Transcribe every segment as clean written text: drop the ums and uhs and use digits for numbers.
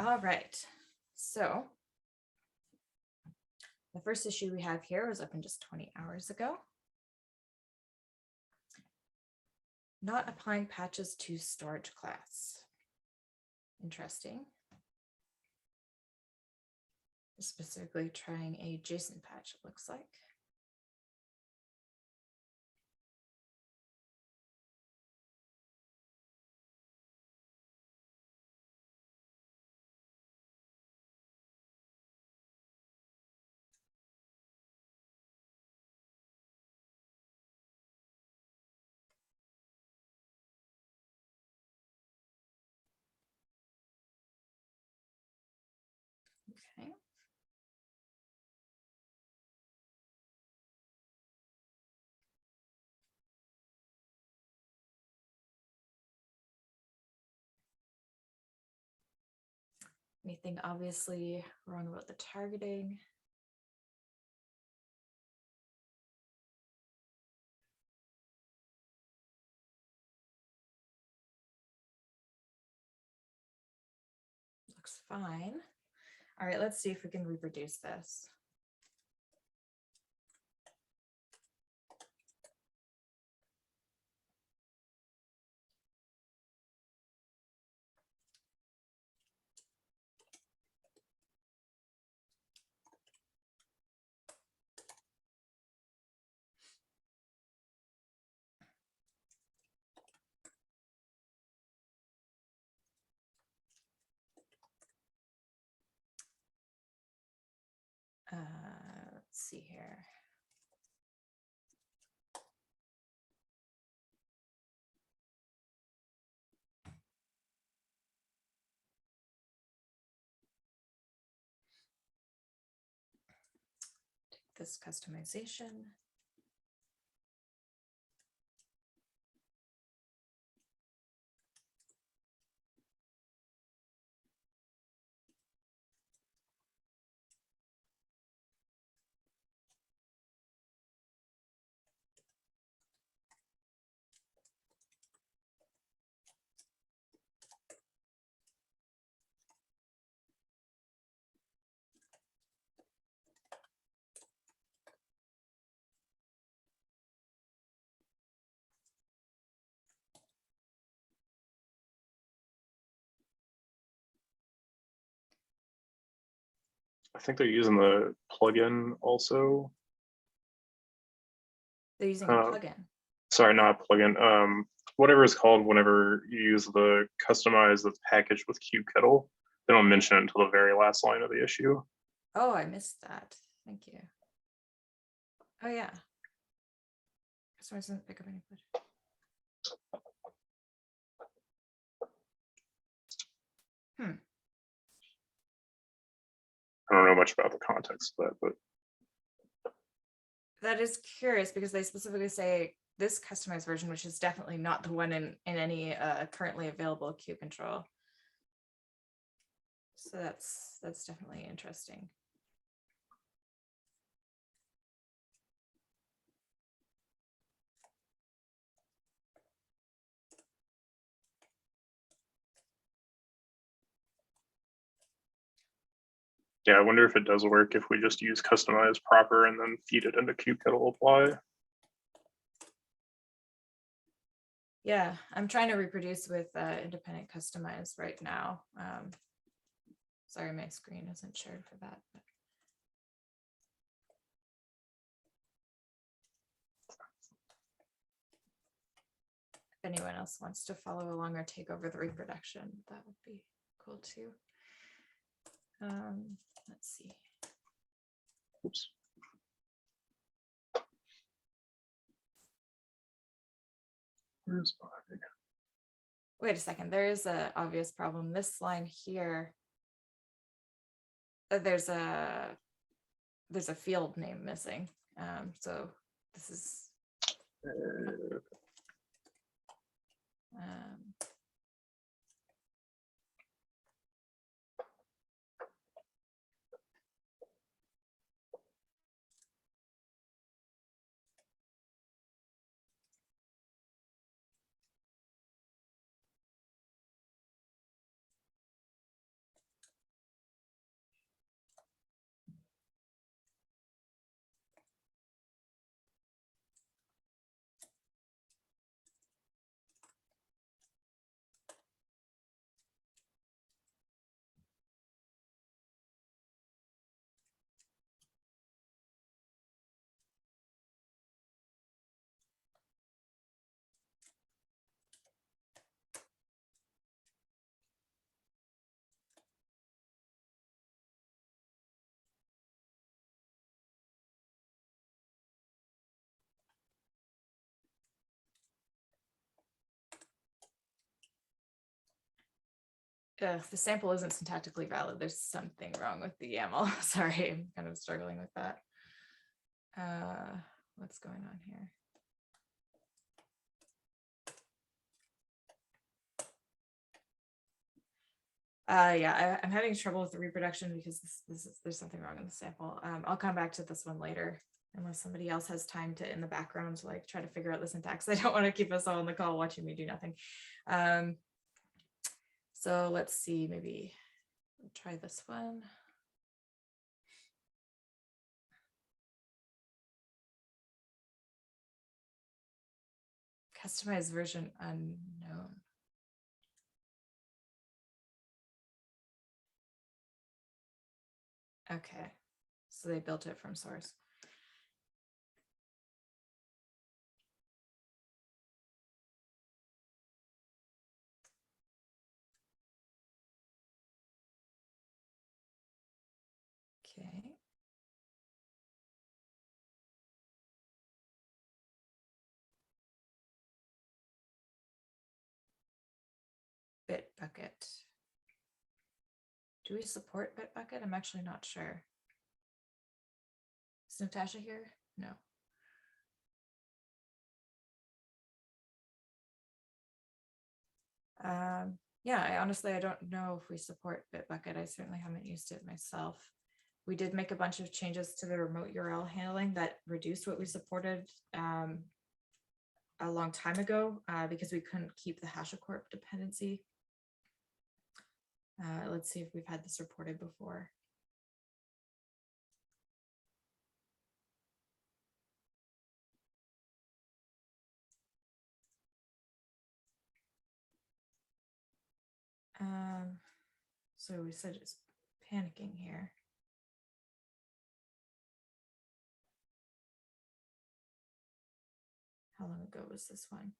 All right, so the first issue we have here was opened just 20 hours ago. Not applying patches to storage class. Interesting. Specifically trying a JSON patch, it looks like. Okay. Anything obviously wrong about the targeting? Looks fine. All right, let's see if we can reproduce this. Let's see here. Take this customization. I think they're using the plugin also. They're using a plugin. Sorry, not a plugin. Whatever it's called whenever you use the Kustomize that's packaged with kubectl. They don't mention it until the very last line of the issue. Oh, I missed that. Thank you. Oh yeah. Customize doesn't pick up any footage. I don't know much about the context of that, but that is curious because they specifically say this customized version, which is definitely not the one in any currently available kubectl. So that's definitely interesting. yeah, I wonder if it does work if we just use Kustomize proper and then feed it into kubectl apply. Yeah, I'm trying to reproduce with independent Kustomize right now. Sorry, my screen isn't shared for that. But... if anyone else wants to follow along or take over the reproduction, that would be cool too. Let's see. Oops. Where's my... Wait a second, there is an obvious problem. This line here, there's a field name missing. So this is The sample isn't syntactically valid. There's something wrong with the YAML. Sorry, I'm kind of struggling with that. What's going on here? Yeah, I'm having trouble with the reproduction because there's something wrong in the sample. I'll come back to this one later, unless somebody else has time to in the background to like try to figure out the syntax. I don't want to keep us all on the call watching me do nothing. So let's see, maybe try this one. Customize version unknown. Okay, so they built it from source. Okay. Bitbucket. Do we support Bitbucket? I'm actually not sure. Is Natasha here? No. Yeah, I don't know if we support Bitbucket. I certainly haven't used it myself. We did make a bunch of changes to the remote URL handling that reduced what we supported a long time ago because we couldn't keep the HashiCorp dependency. Let's see if we've had this reported before. So we said it's panicking here. How long ago was this one?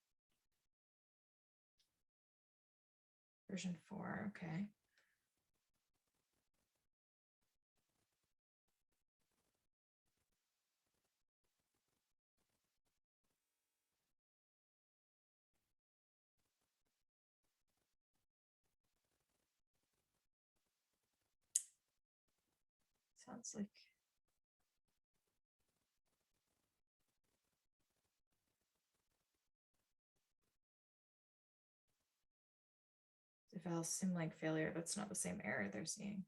Version 4, okay. Sounds like eval symlink failure. That's not the same error they're seeing.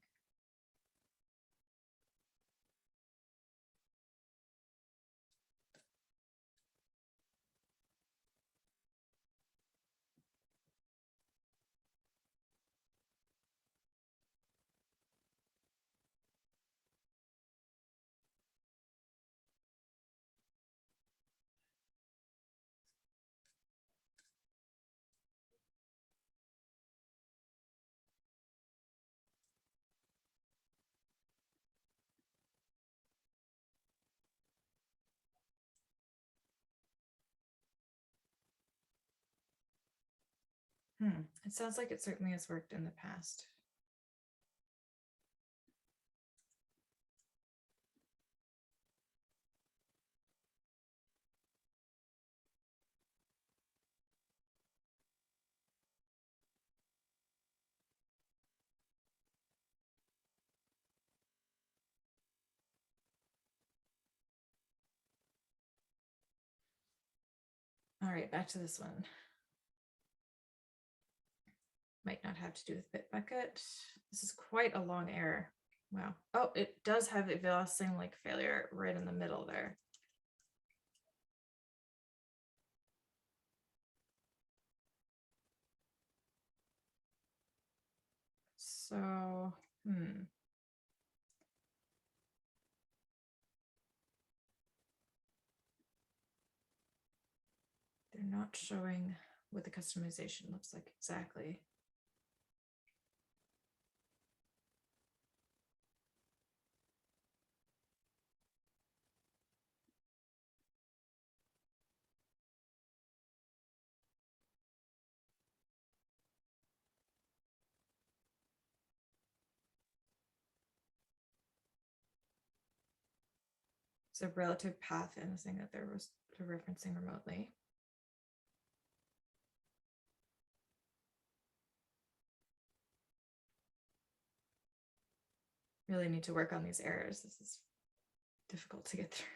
It sounds like it certainly has worked in the past. All right, back to this one. Might not have to do with Bitbucket. This is quite a long error. Wow. Oh, it does have eval symlink failure right in the middle there. So, They're not showing what the customization looks like exactly. So relative path and the thing that they're referencing remotely. really need to work on these errors. This is difficult to get through.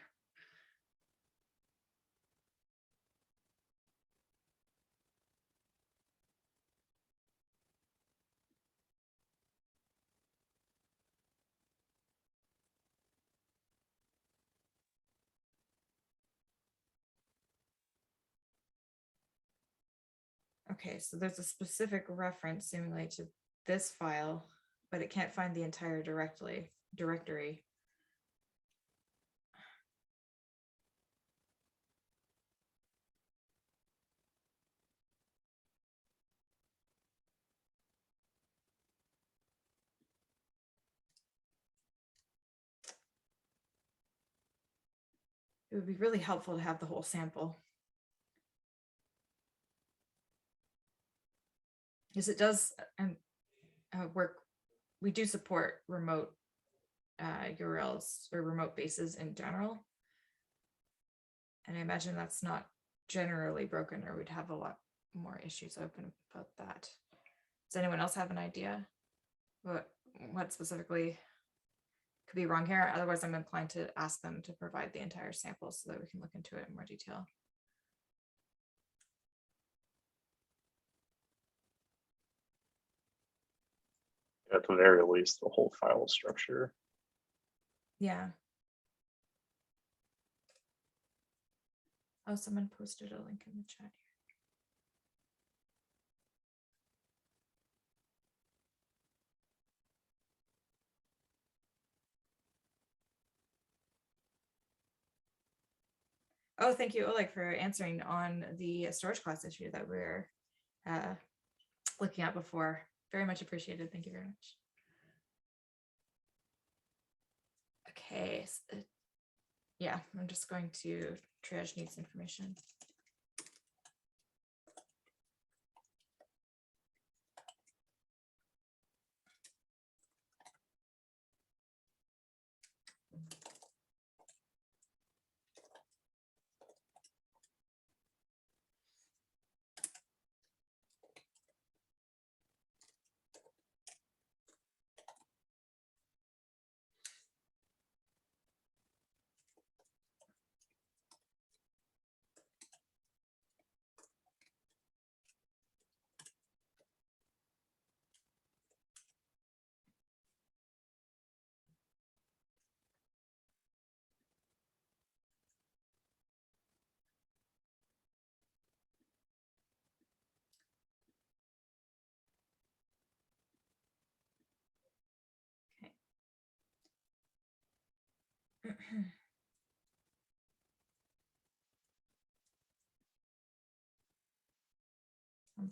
Okay, so there's a specific reference seemingly to this file, but it can't find the entire directory. It would be really helpful to have the whole sample. Because it does work. We do support remote URLs or remote bases in general. And I imagine that's not generally broken, or we'd have a lot more issues open about that. Does anyone else have an idea what specifically could be wrong here? Otherwise, I'm inclined to ask them to provide the entire sample so that we can look into it in more detail. At the very least, the whole file structure. Yeah. Oh, someone posted a link in the chat here. Oh, thank you, Oleg, for answering on the storage class issue that we're looking at before. Very much appreciated. Thank you very much. Okay. So, yeah, I'm just going to triage needs information.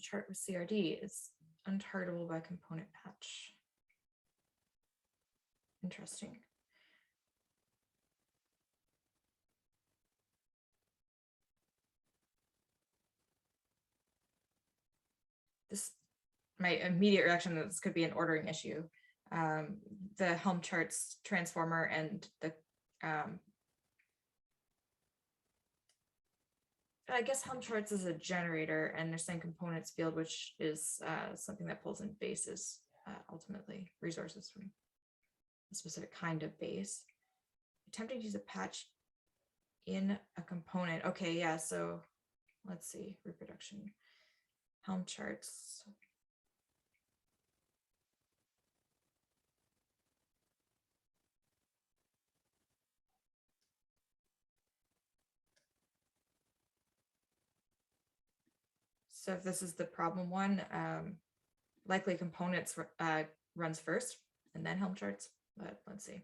Chart with CRD is untargetable by component patch. Interesting. My immediate reaction that this could be an ordering issue. The Helm charts transformer and the I guess Helm charts is a generator, and they're saying components field, which is something that pulls in bases, ultimately resources from a specific kind of base. Attempting to use a patch in a component. Okay, yeah, so let's see, reproduction. Helm charts. So if this is the problem one, likely components runs first and then Helm charts, but let's see.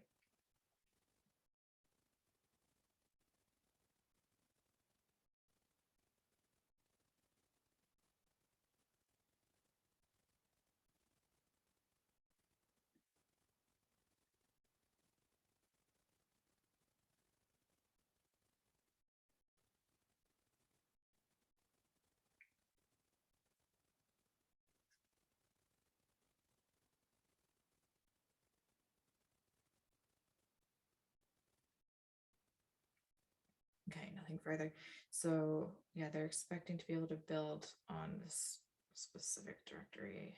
Okay, nothing further. So yeah, they're expecting to be able to build on this specific directory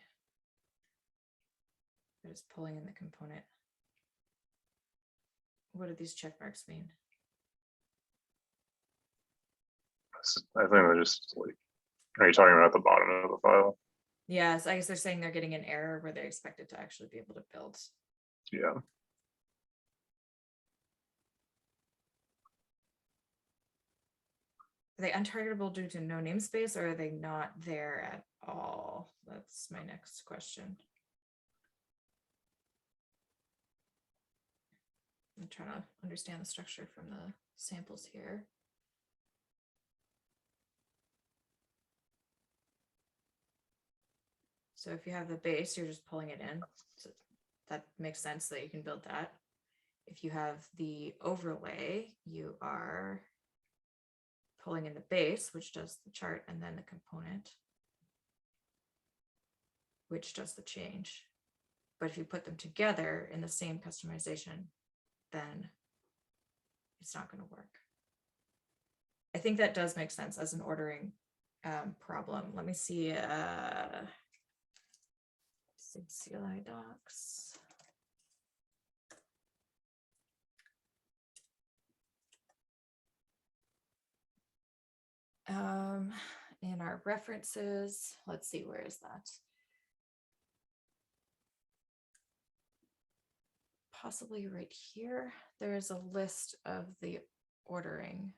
that is pulling in the component. what do these check marks mean? I think they're just like, are you talking about the bottom of the file? Yes, I guess they're saying they're getting an error where they expect it to actually be able to build. Yeah. Are they untargetable due to no namespace, or are they not there at all? That's my next question. I'm trying to understand the structure from the samples here. So if you have the base, you're just pulling it in. So that makes sense that you can build that. If you have the overlay, you are pulling in the base, which does the chart, and then the component, which does the change. But if you put them together in the same customization, then it's not going to work. I think that does make sense as an ordering problem. Let me see. SIG CLI docs. In our references, let's see, where is that? Possibly right here. There is a list of the ordering.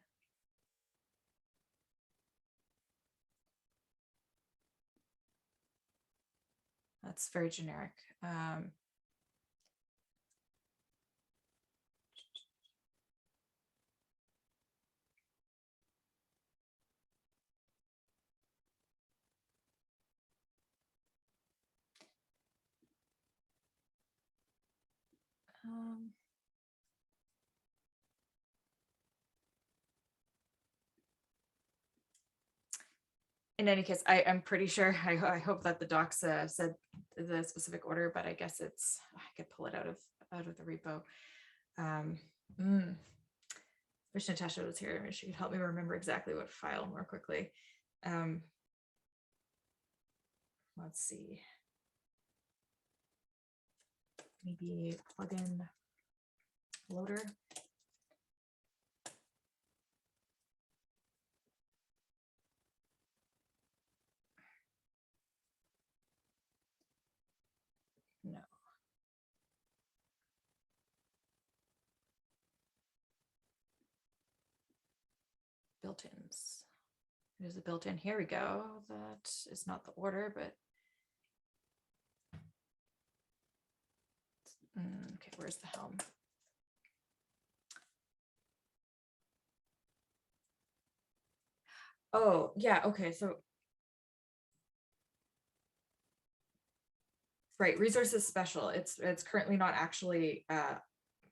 That's very generic. In any case, I'm pretty sure, I hope that the docs said the specific order, but I guess it's, I could pull it out of the repo. Wish Natasha was here. She could help me remember exactly what file more quickly. Let's see. Maybe plugin loader. No. Built-ins. There's a built-in. Here we go. That is not the order, but okay, where's the Helm? Oh, yeah, okay, so right, resources special. It's currently not actually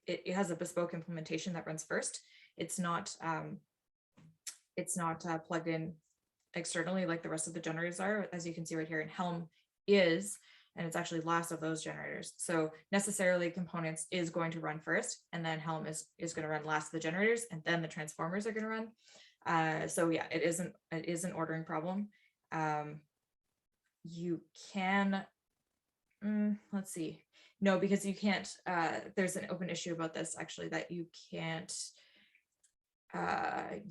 it has a bespoke implementation that runs first. It's not plugged in externally like the rest of the generators are, as you can see right here. And Helm is, and it's actually last of those generators. So necessarily components is going to run first, and then Helm is going to run last of the generators, and then the transformers are going to run. So yeah, it is an ordering problem. You can, let's see. No, because you can't, there's an open issue about this actually, that you can't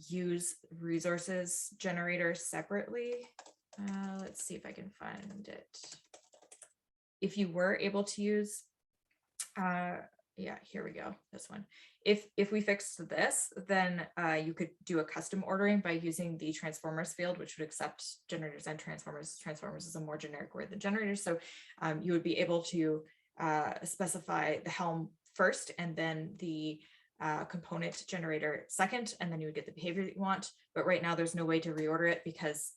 use resources generator separately. Let's see if I can find it. If you were able to use, yeah, here we go, this one. If we fixed this, then you could do a custom ordering by using the transformers field, which would accept generators and transformers. Transformers is a more generic word than generators. So you would be able to specify the Helm first, and then the component generator second, and then you would get the behavior that you want. But right now there's no way to reorder it because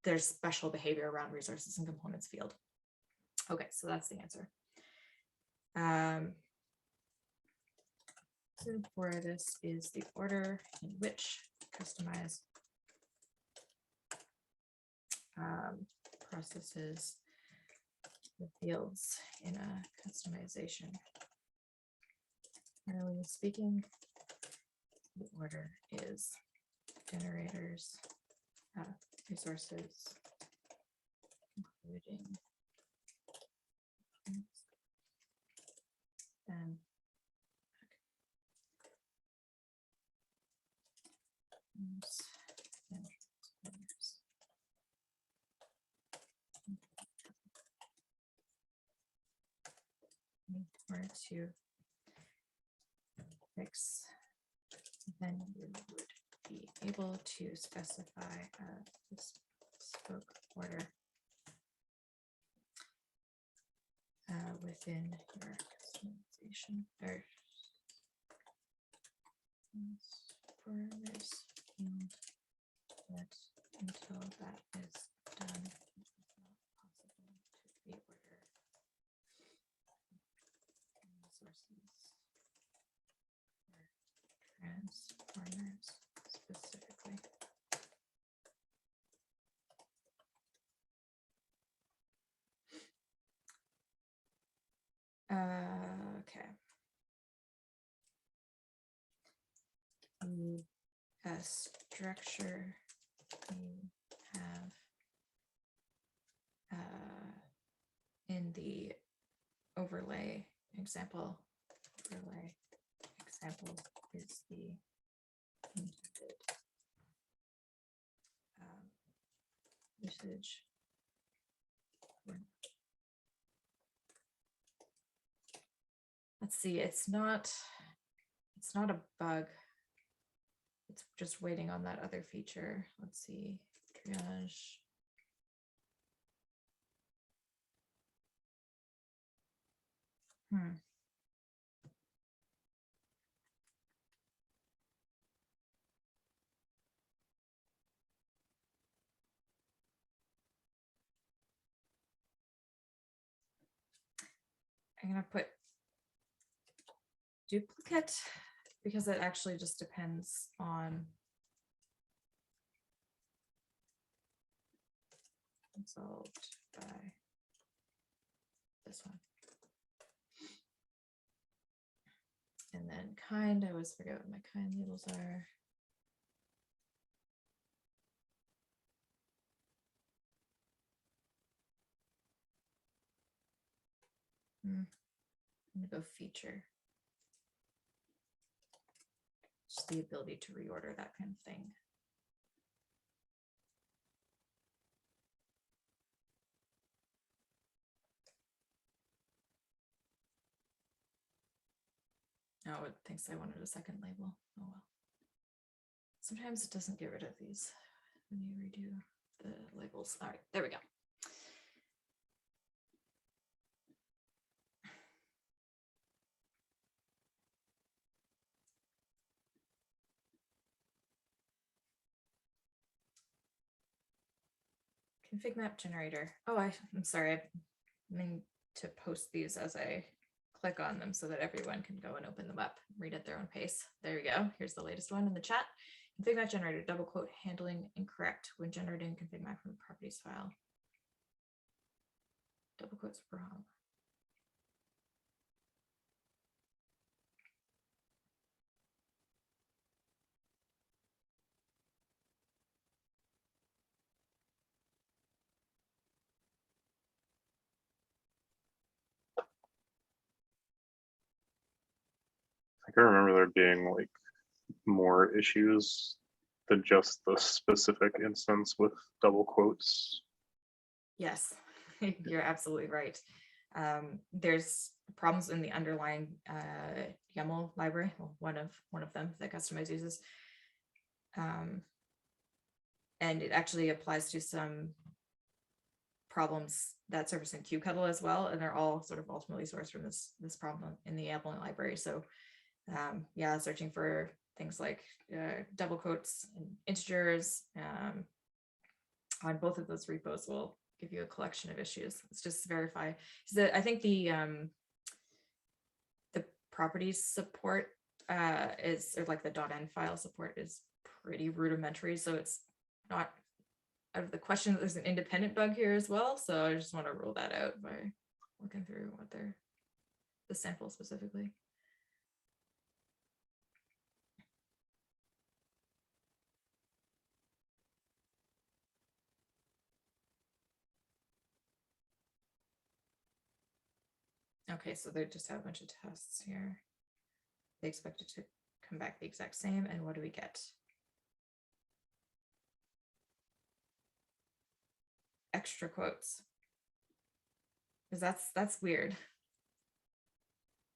there's special behavior around resources and components field. Okay, so that's the answer. So for this is the order in which Kustomize processes the fields in a customization. Generally speaking, the order is generators, resources, including then Or to fix, then you would be able to specify a bespoke order within your customization or for this field, but until that is done, it is not possible to reorder resources or transformers specifically. Okay. The structure you have in the overlay example is the intended usage. Let's see, it's not a bug. It's just waiting on that other feature. Let's see, triage. I'm gonna put duplicate because it actually just depends on resolved by this one. And then kind, I always forget what my kind labels are. I'm gonna go feature. Just the ability to reorder that kind of thing. Oh, it thinks I wanted a second label. Oh well. Sometimes it doesn't get rid of these when you redo the labels. All right, there we go. Config map generator. Oh, I'm sorry. I mean to post these as I click on them so that everyone can go and open them up, read at their own pace. There you go. Here's the latest one in the chat. Config map generator, double quote, handling incorrect when generating config map from the properties file. Double quotes wrong. I can remember there being like more issues than just the specific instance with double quotes. Yes, you're absolutely right. There's problems in the underlying YAML library, well, one of them that Kustomize uses. And it actually applies to some problems that surface in kubectl as well, and they're all sort of ultimately sourced from this problem in the YAML library. So yeah, searching for things like double quotes and integers on both of those repos will give you a collection of issues. Let's just verify. I think the properties support is, or like the .env file support is pretty rudimentary, so it's not out of the question that there's an independent bug here as well. So I just want to rule that out by looking through what they're the sample specifically. Okay, so they just have a bunch of tests here. They expect it to come back the exact same. And what do we get? extra quotes. Because that's weird.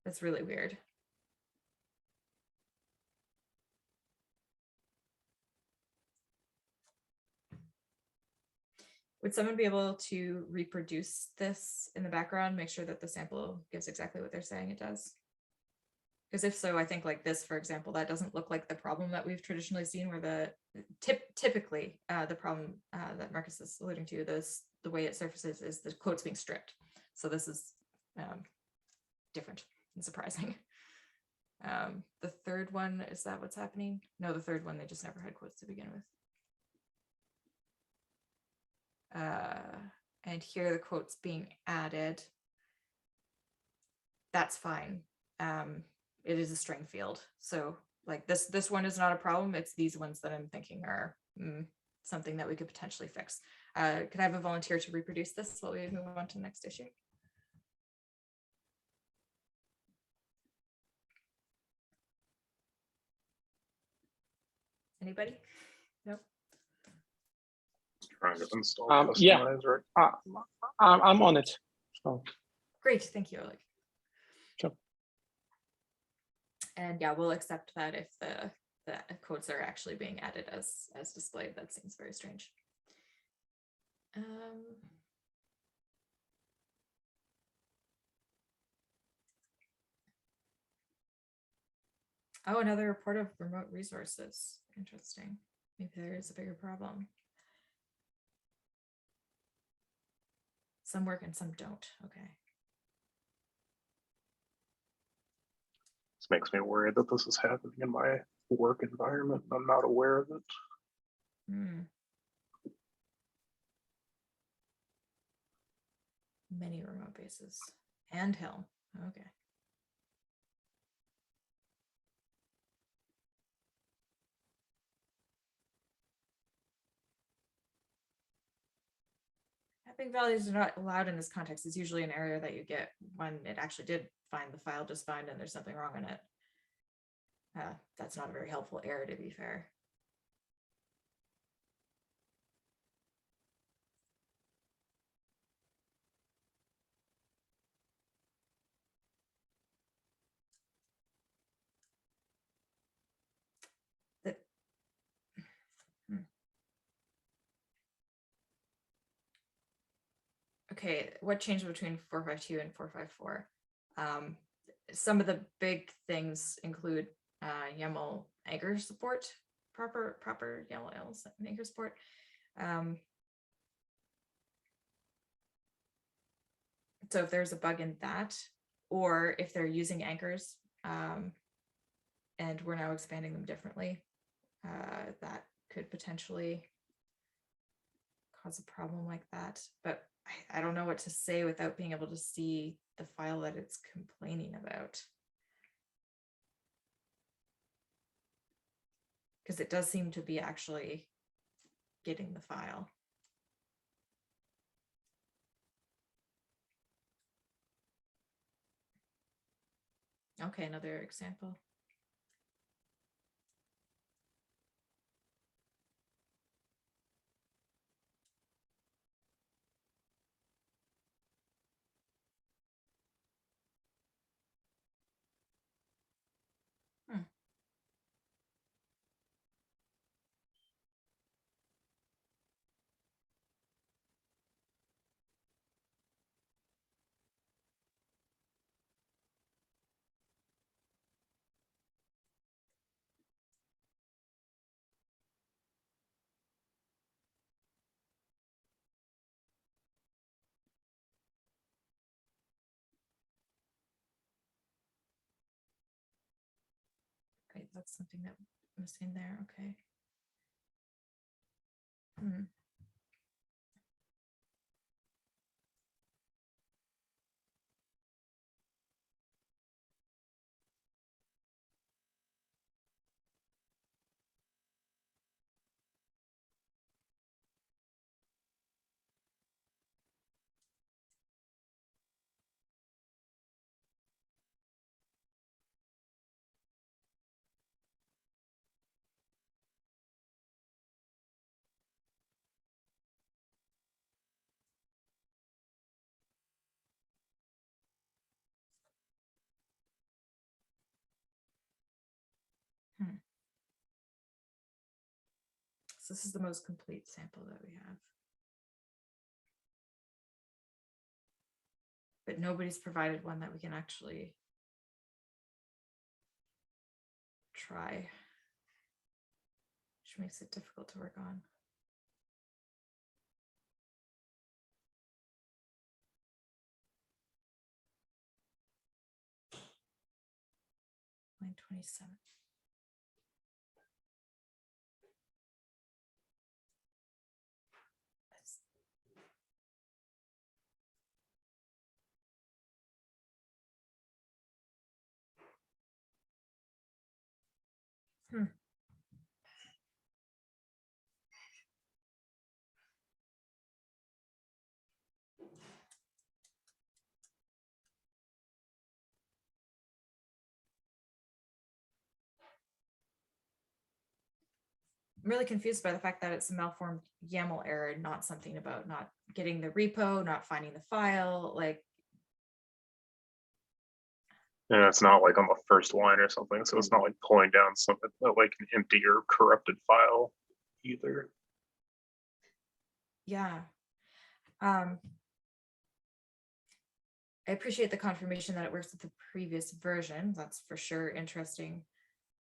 That's really weird. Would someone be able to reproduce this in the background, make sure that the sample gives exactly what they're saying it does? Because if so, I think like this, for example, that doesn't look like the problem that we've traditionally seen, where the typically the problem that Marcus is alluding to, the way it surfaces is the quotes being stripped. So this is different and surprising. The third one, is that what's happening? No, the third one, they just never had quotes to begin with. And here the quotes being added. That's fine. It is a string field. So like this one is not a problem. It's these ones that I'm thinking are something that we could potentially fix. Could I have a volunteer to reproduce this while we move on to the next issue? Anybody? No. Trying to install Yeah. Kustomize, right? I'm on it. So, Great, thank you, Oleg. sure. And yeah, we'll accept that if the quotes are actually being added as displayed. That seems very strange. Oh, another report of remote resources. Interesting. Maybe there is a bigger problem. Some work and some don't. Okay. This makes me worried that this is happening in my work environment. I'm not aware of it. Many remote bases and Helm. Okay. Mapping values are not allowed in this context. It's usually an error that you get when it actually did find the file just fine and there's something wrong in it. That's not a very helpful error, to be fair. Okay, what changed between 452 and 454? Some of the big things include YAML anchor support, proper YAML anchor support. So if there's a bug in that, or if they're using anchors and we're now expanding them differently, that could potentially cause a problem like that. But I don't know what to say without being able to see the file that it's complaining about. Because it does seem to be actually getting the file. Okay, another example. Right, that's something that was in there. Okay. this is the most complete sample that we have. But nobody's provided one that we can actually try, which makes it difficult to work on. Line 27. Hmm. I'm really confused by the fact that it's a malformed YAML error, not something about not getting the repo, not finding the file. Like, And it's not like on the first line or something, so it's not like pulling down something like an empty or corrupted file either. yeah. I appreciate the confirmation that it works with the previous version. That's for sure interesting.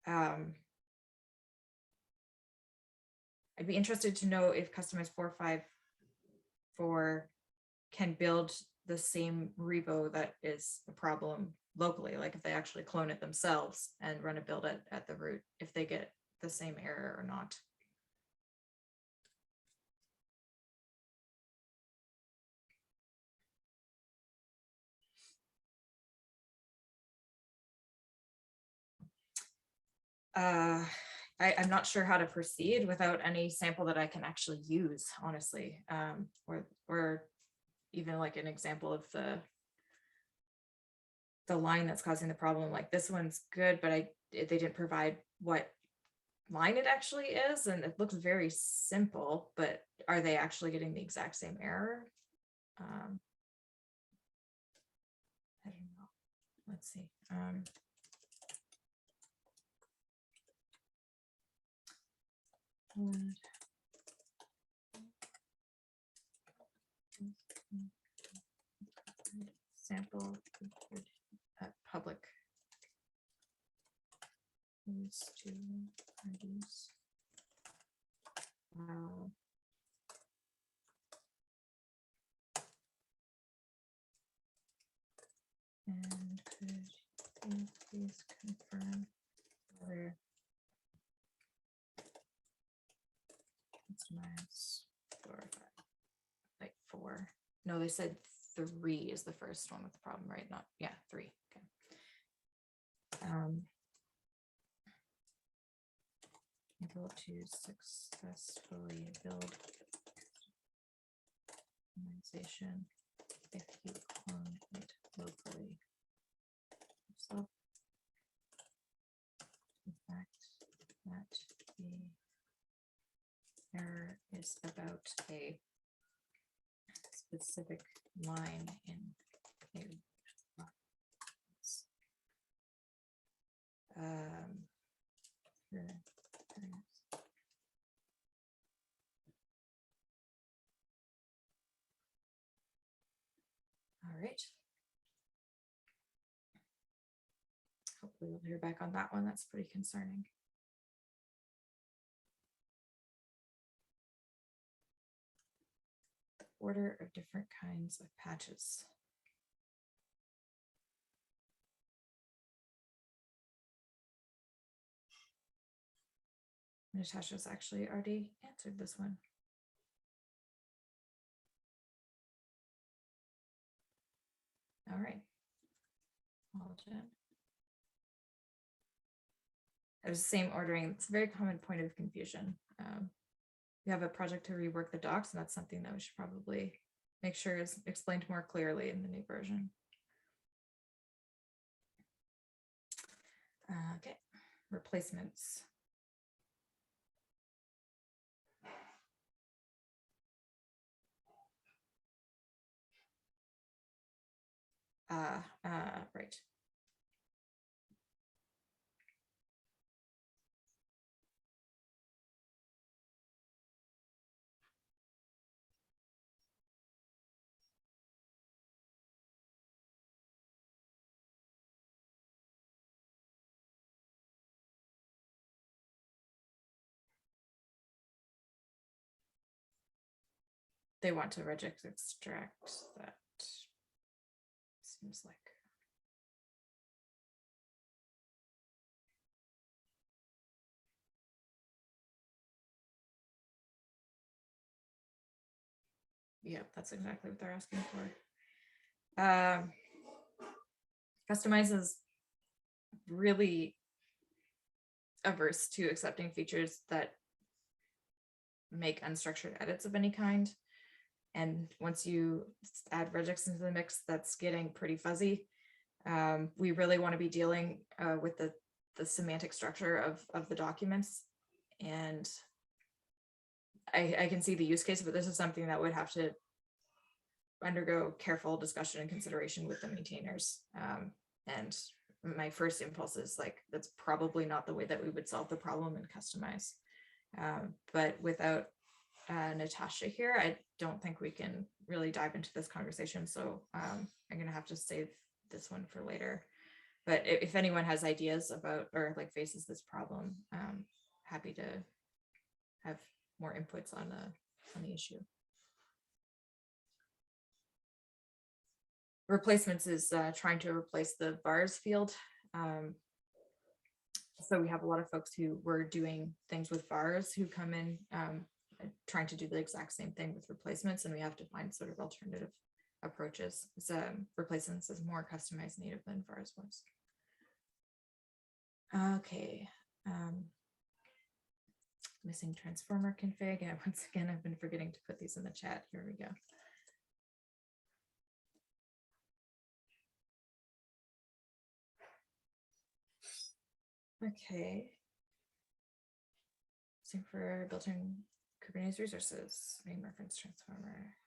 I'd be interested to know if Kustomize 4.5.4 can build the same repo that is a problem locally, like if they actually clone it themselves and run a build at the root, if they get the same error or not. I'm not sure how to proceed without any sample that I can actually use, honestly, or even like an example of the line that's causing the problem. Like this one's good, but they didn't provide what line it actually is, and it looks very simple, but are they actually getting the exact same error? I don't know. Let's see. Sample public use to reduce and could you please confirm whether Kustomize 4.5, like 4. No, they said 3 is the first one with the problem, right? Not, yeah, 3. Okay. Able to successfully build customization if you clone it locally. So, in fact, that the error is about a specific line in a all right. Hopefully we'll hear back on that one. That's pretty concerning. Order of different kinds of patches. Natasha's actually already answered this one. All right. Well done. It was the same ordering. It's a very common point of confusion. We have a project to rework the docs, and that's something that we should probably make sure is explained more clearly in the new version. Okay, replacements. Right. they want to regex extract that. Seems like. Yeah, that's exactly what they're asking for. Kustomize is really averse to accepting features that make unstructured edits of any kind. And once you add regex into the mix, that's getting pretty fuzzy. We really want to be dealing with the semantic structure of the documents. And I can see the use case, but this is something that would have to undergo careful discussion and consideration with the maintainers. And my first impulse is like, that's probably not the way that we would solve the problem and Kustomize. But without Natasha here, I don't think we can really dive into this conversation. So I'm going to have to save this one for later. But if anyone has ideas about or like faces this problem, happy to have more inputs on the issue. Replacements is trying to replace the vars field. So we have a lot of folks who were doing things with vars who come in trying to do the exact same thing with replacements, and we have to find sort of alternative approaches. So replacements is more customized native than vars was. Okay. Missing transformer config. And once again, I've been forgetting to put these in the chat. Here we go. Okay. Same for built-in Kubernetes resources, main reference transformer.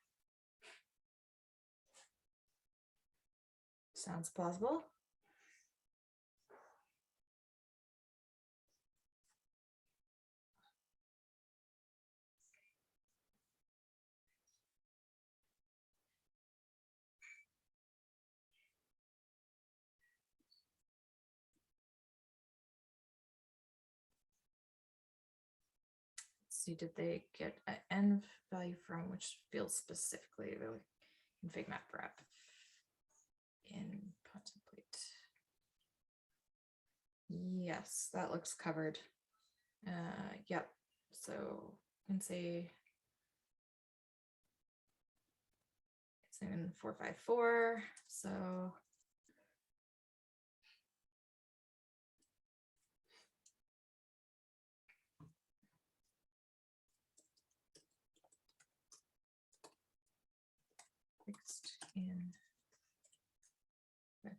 Sounds plausible. See, did they get an env value from which field specifically? Really config map rep in contemplate. Yes, that looks covered. Yep. So you can say it's in 454. So fixed in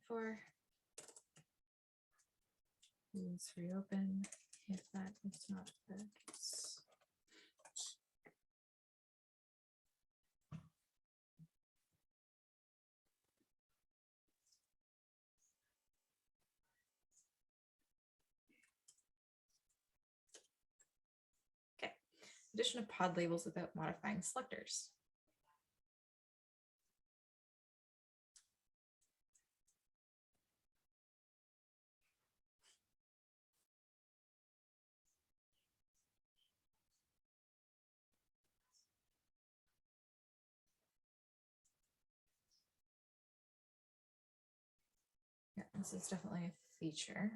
4. Please reopen if that is not the case. Okay. Addition of pod labels without modifying selectors. Yeah, this is definitely a feature.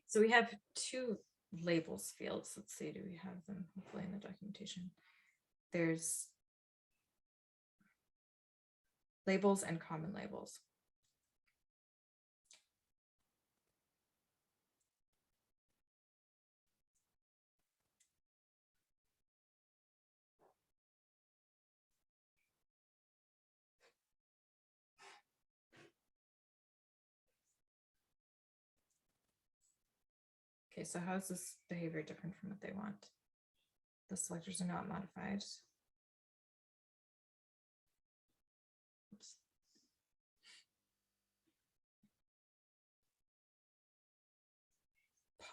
So we have 2 labels fields. Let's see, do we have them hopefully in the documentation? There's labels and common labels. Okay, so how is this behavior different from what they want? The selectors are not modified. Oops.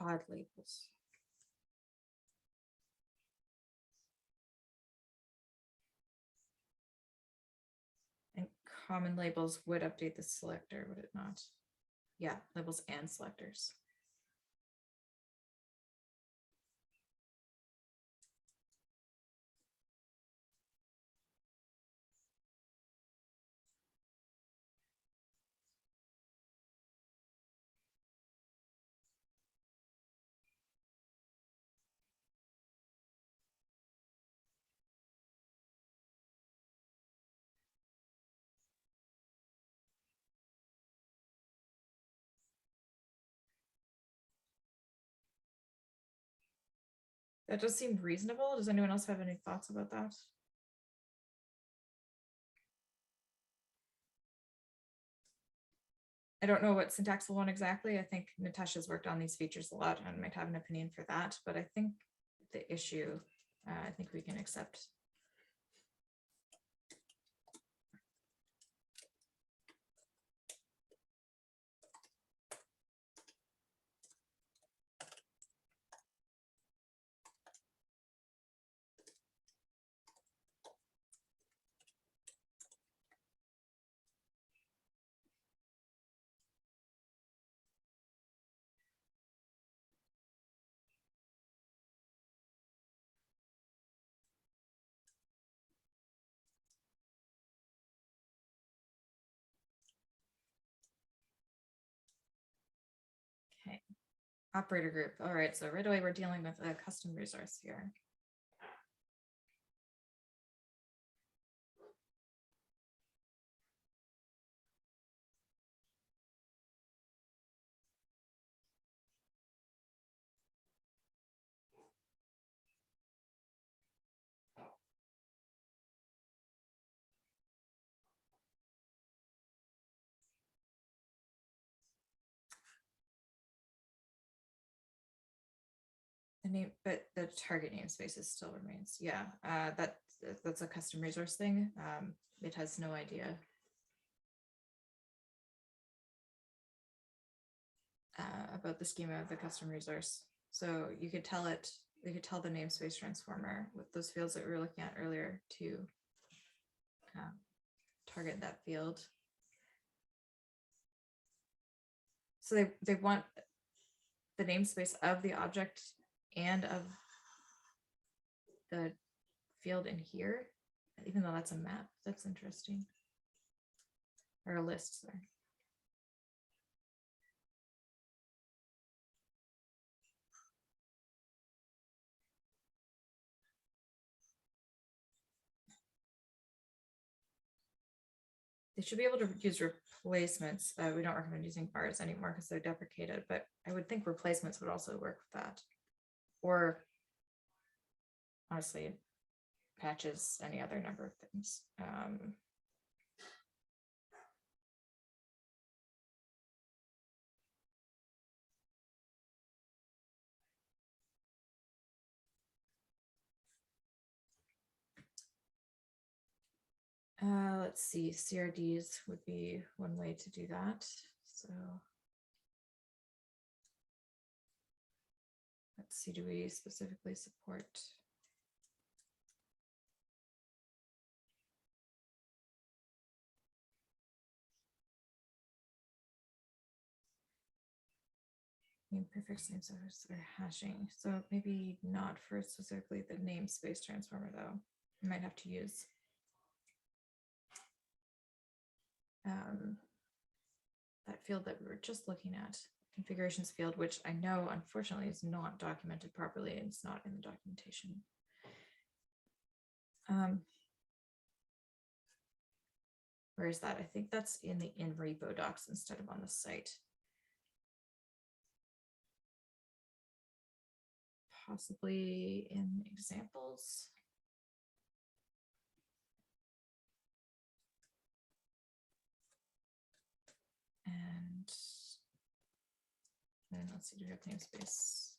pod labels. And common labels would update the selector, would it not? Yeah, labels and selectors. That does seem reasonable. Does anyone else have any thoughts about that? I don't know what syntactile one exactly. I think Natasha's worked on these features a lot and might have an opinion for that, but I think the issue, I think we can accept. Okay, operator group. All right, so right away we're dealing with a custom resource here. The name, but the target namespace still remains. Yeah, that's a custom resource thing. It has no idea about the schema of the custom resource. So you could tell it, you could tell the namespace transformer with those fields that we were looking at earlier to target that field. So they want the namespace of the object and of the field in here, even though that's a map. That's interesting. Or a list, sorry. They should be able to use replacements. We don't recommend using bars anymore because they're deprecated, but I would think replacements would also work with that. Or honestly, patches, any other number of things. Let's see, CRDs would be one way to do that. So let's see, do we specifically support? Name prefix names are hashing. So maybe not for specifically the namespace transformer though. You might have to use that field that we were just looking at, configurations field, which I know unfortunately is not documented properly and it's not in the documentation. Where is that? I think that's in the in repo docs instead of on the site. Possibly in examples. And then let's see, do we have namespace?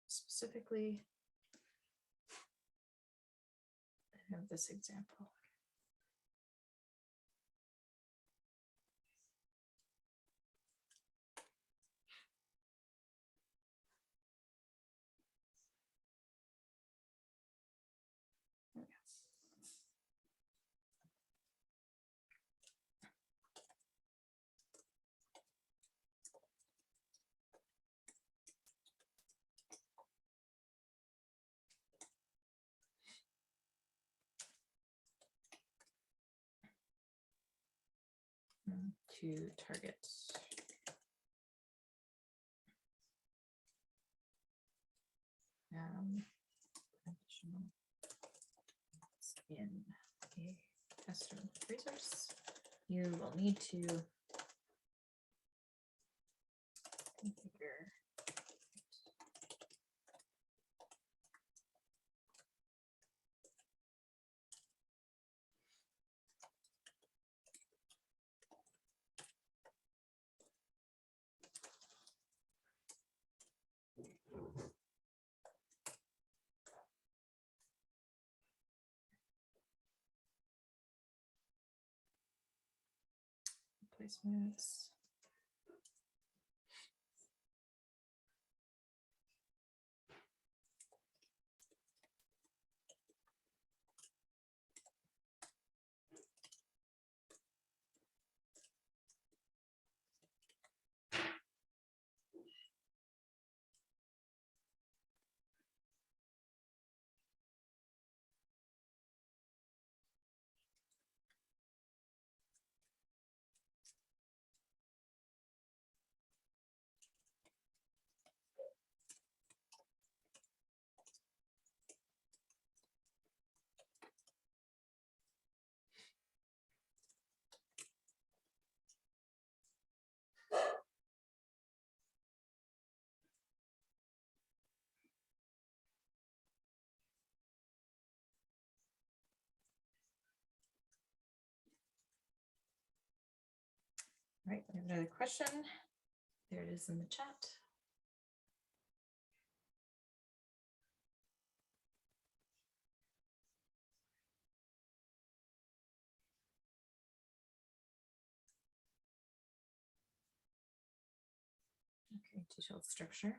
Specifically, I have this example. to target. Additional in a custom resource, you will need to configure placements. All right, we have another question. There it is in the chat. Okay, detailed structure.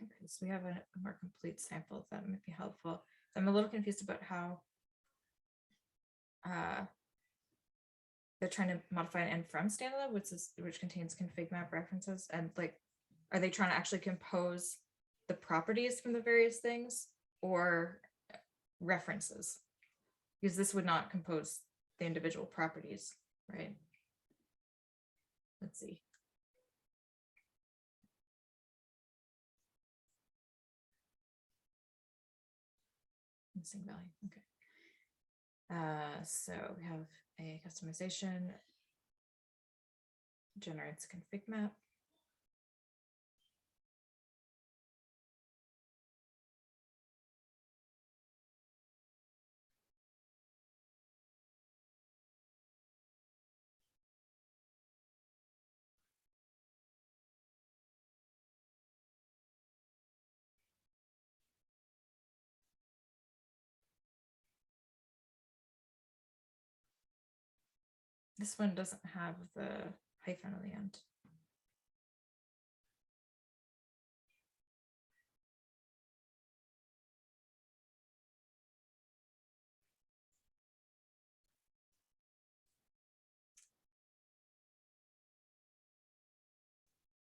Okay, so we have a more complete sample that might be helpful. I'm a little confused about how they're trying to modify an and from standard, which contains config map references, and like, are they trying to actually compose the properties from the various things or references? Because this would not compose the individual properties, right? Let's see. Missing value, okay. So we have a customization, generates a config map. This one doesn't have the hyphen on the end.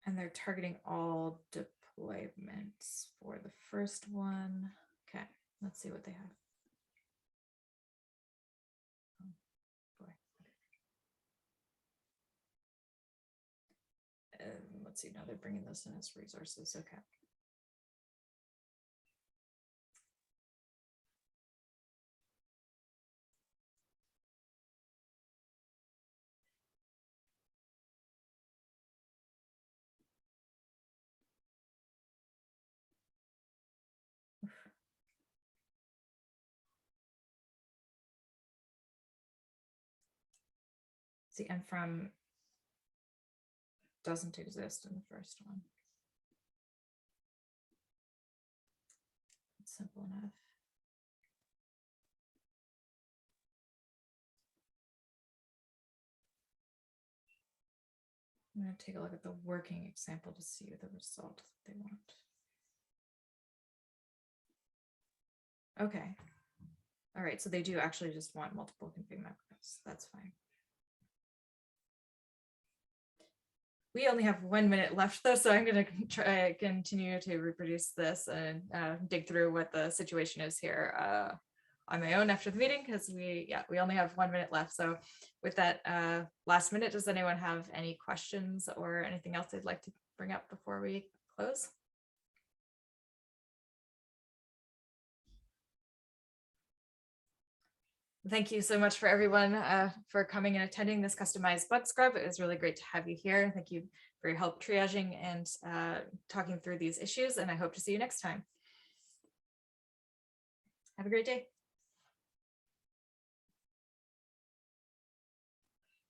And they're targeting all deployments for the first one. Okay, let's see what they have. Oh, boy. Let's see, now they're bringing this in as resources. Okay. See, and from doesn't exist in the first one. It's simple enough. I'm going to take a look at the working example to see the result that they want. Okay. All right, so they do actually just want multiple config macros. That's fine. We only have 1 minute left though, so I'm going to try continue to reproduce this and dig through what the situation is here on my own after the meeting, because we only have 1 minute left. So with that last minute, does anyone have any questions or anything else they'd like to bring up before we close? Thank you so much for everyone for coming and attending this customized bug scrub. It was really great to have you here. Thank you for your help triaging and talking through these issues, and I hope to see you next time. Have a great day.